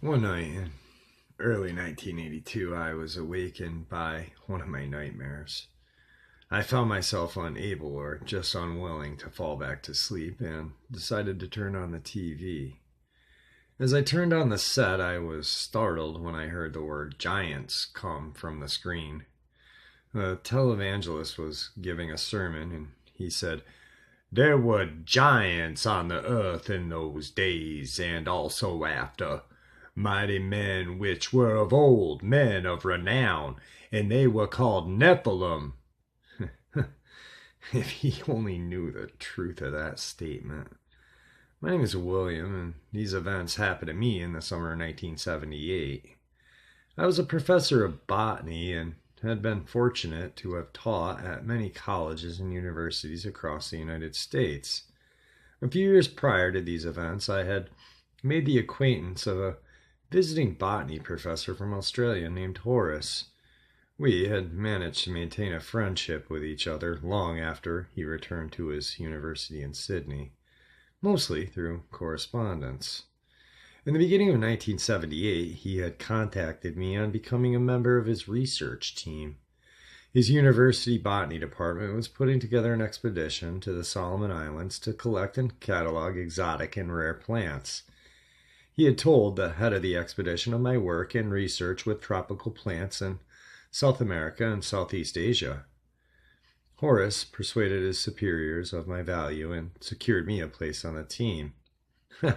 One night in early 1982, I was awakened by one of my nightmares. I found myself unable or just unwilling to fall back to sleep and decided to turn on the TV. As I turned on the set, I was startled when I heard the word giants come from the screen. The televangelist was giving a sermon and he said, "There were giants on the earth in those days, and also after. Mighty men which were of old, men of renown, and they were called Nephilim." If he only knew the truth of that statement. My name is William, and these events happened to me in the summer of 1978. I was a professor of botany and had been fortunate to have taught at many colleges and universities across the United States. A few years prior to these events, I had made the acquaintance of a visiting botany professor from Australia named Horace. We had managed to maintain a friendship with each other long after he returned to his university in Sydney, mostly through correspondence. In the beginning of 1978, he had contacted me on becoming a member of his research team. His university botany department was putting together an expedition to the Solomon Islands to collect and catalog exotic and rare plants. He had told the head of the expedition of my work and research with tropical plants in South America and Southeast Asia. Horace persuaded his superiors of my value and secured me a place on the team.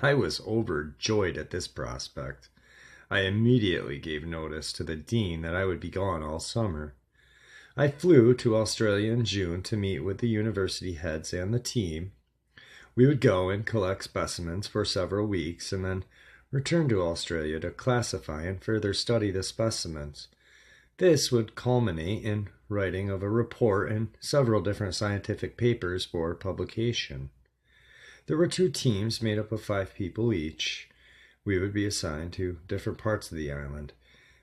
I was overjoyed at this prospect. I immediately gave notice to the dean that I would be gone all summer. I flew to Australia in June to meet with the university heads and the team. We would go and collect specimens for several weeks and then return to Australia to classify and further study the specimens. This would culminate in writing of a report and several different scientific papers for publication. There were two teams made up of 5 people each. We would be assigned to different parts of the island.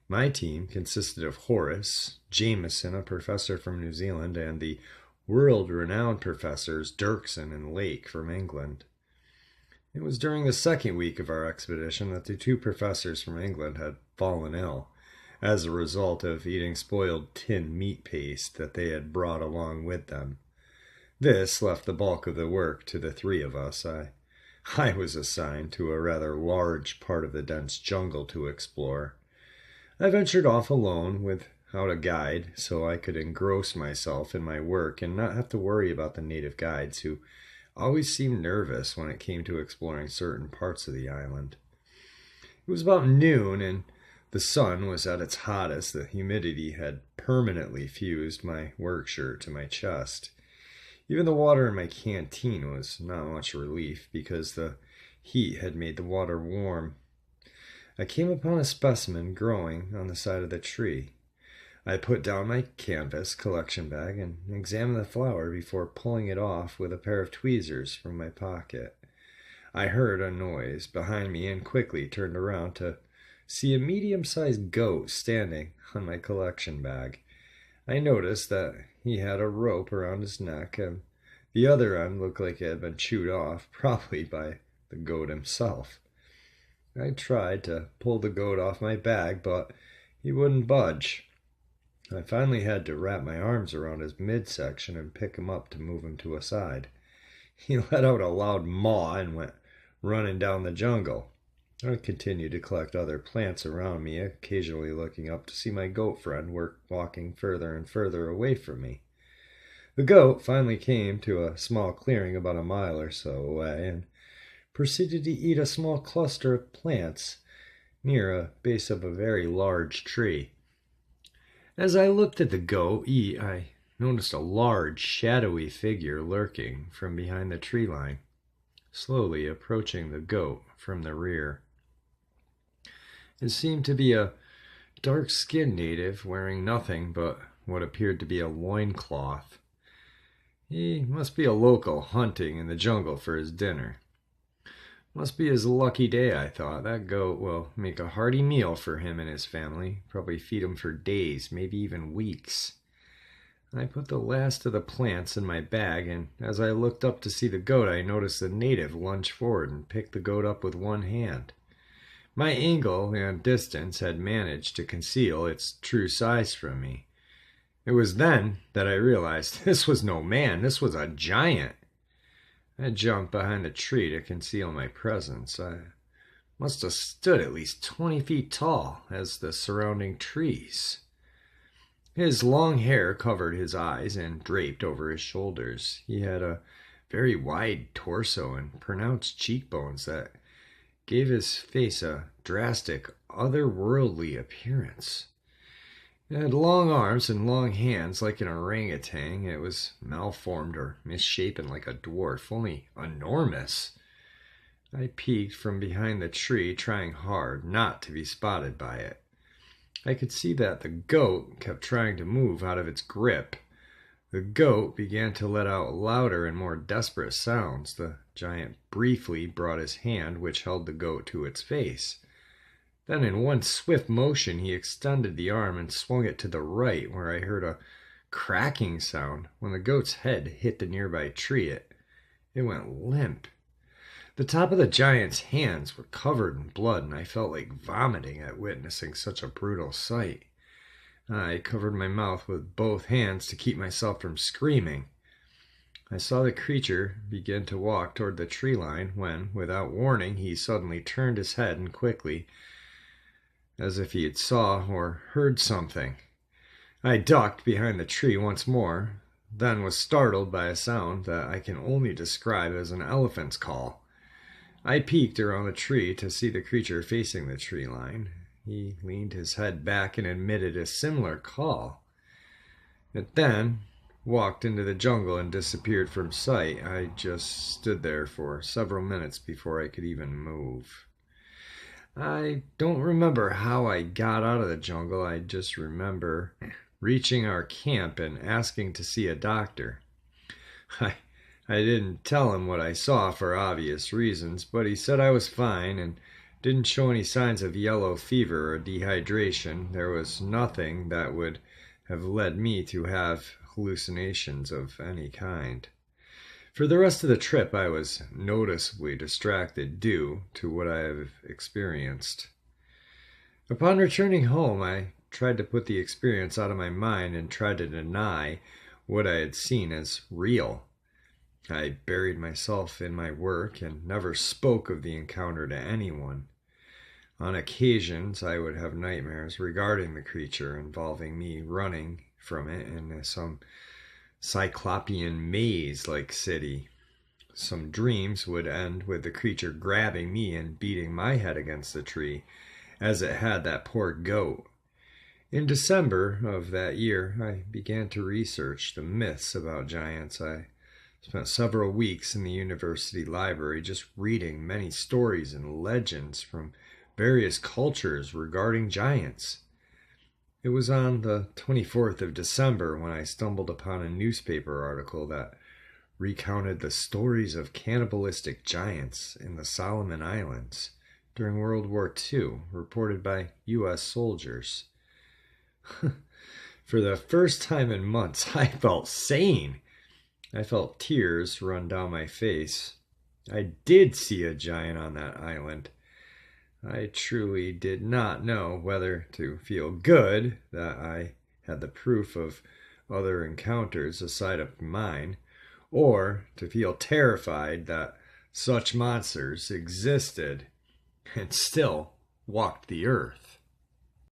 My team consisted of Horace, Jameson, a professor from New Zealand, and the world-renowned professors Dirksen and Lake from England. It was during the second week of our expedition that the 2 professors from England had fallen ill, as a result of eating spoiled tinned meat paste that they had brought along with them. This left the bulk of the work to the 3 of us. I was assigned to a rather large part of the dense jungle to explore. I ventured off alone without a guide so I could engross myself in my work and not have to worry about the native guides who always seemed nervous when it came to exploring certain parts of the island. It was about noon and the sun was at its hottest. The humidity had permanently fused my work shirt to my chest. Even the water in my canteen was not much relief because the heat had made the water warm. I came upon a specimen growing on the side of the tree. I put down my canvas collection bag and examined the flower before pulling it off with a pair of tweezers from my pocket. I heard a noise behind me and quickly turned around to see a medium-sized goat standing on my collection bag. I noticed that he had a rope around his neck, and the other end looked like it had been chewed off, probably by the goat himself. I tried to pull the goat off my bag, but he wouldn't budge. I finally had to wrap my arms around his midsection and pick him up to move him to a side. He let out a loud maw and went running down the jungle. I continued to collect other plants around me, occasionally looking up to see my goat friend walking further and further away from me. The goat finally came to a small clearing about a mile or so away and proceeded to eat a small cluster of plants near a base of a very large tree. As I looked at the goat eat, I noticed a large, shadowy figure lurking from behind the tree line, slowly approaching the goat from the rear. It seemed to be a dark-skinned native wearing nothing but what appeared to be a loincloth. He must be a local hunting in the jungle for his dinner. Must be his lucky day, I thought. That goat will make a hearty meal for him and his family, probably feed him for days, maybe even weeks. I put the last of the plants in my bag, and as I looked up to see the goat, I noticed the native lunge forward and pick the goat up with one hand. My angle and distance had managed to conceal its true size from me. It was then that I realized this was no man, this was a giant. I jumped behind a tree to conceal my presence. I must have stood at least 20 feet tall as the surrounding trees. His long hair covered his eyes and draped over his shoulders. He had a very wide torso and pronounced cheekbones that gave his face a drastic, otherworldly appearance. It had long arms and long hands like an orangutan. It was malformed or misshapen like a dwarf, only enormous. I peeked from behind the tree, trying hard not to be spotted by it. I could see that the goat kept trying to move out of its grip. The goat began to let out louder and more desperate sounds. The giant briefly brought his hand, which held the goat, to its face. Then in one swift motion he extended the arm and swung it to the right, where I heard a cracking sound. When the goat's head hit the nearby tree, it went limp. The top of the giant's hands were covered in blood, and I felt like vomiting at witnessing such a brutal sight. I covered my mouth with both hands to keep myself from screaming. I saw the creature begin to walk toward the tree line when, without warning, he suddenly turned his head and quickly, as if he had saw or heard something. I ducked behind the tree once more, then was startled by a sound that I can only describe as an elephant's call. I peeked around the tree to see the creature facing the tree line. He leaned his head back and emitted a similar call. It then walked into the jungle and disappeared from sight. I just stood there for several minutes before I could even move. I don't remember how I got out of the jungle. I just remember reaching our camp and asking to see a doctor. I didn't tell him what I saw for obvious reasons, but he said I was fine and didn't show any signs of yellow fever or dehydration. There was nothing that would have led me to have hallucinations of any kind. For the rest of the trip, I was noticeably distracted due to what I have experienced. Upon returning home, I tried to put the experience out of my mind and tried to deny what I had seen as real. I buried myself in my work and never spoke of the encounter to anyone. On occasions, I would have nightmares regarding the creature, involving me running from it in some cyclopean maze-like city. Some dreams would end with the creature grabbing me and beating my head against the tree, as it had that poor goat. In December of that year, I began to research the myths about giants. I spent several weeks in the university library just reading many stories and legends from various cultures regarding giants. It was on the 24th of December when I stumbled upon a newspaper article that recounted the stories of cannibalistic giants in the Solomon Islands during World War II, reported by U.S. soldiers. For the first time in months, I felt sane. I felt tears run down my face. I did see a giant on that island. I truly did not know whether to feel good that I had the proof of other encounters aside of mine, or to feel terrified that such monsters existed and still walked the earth.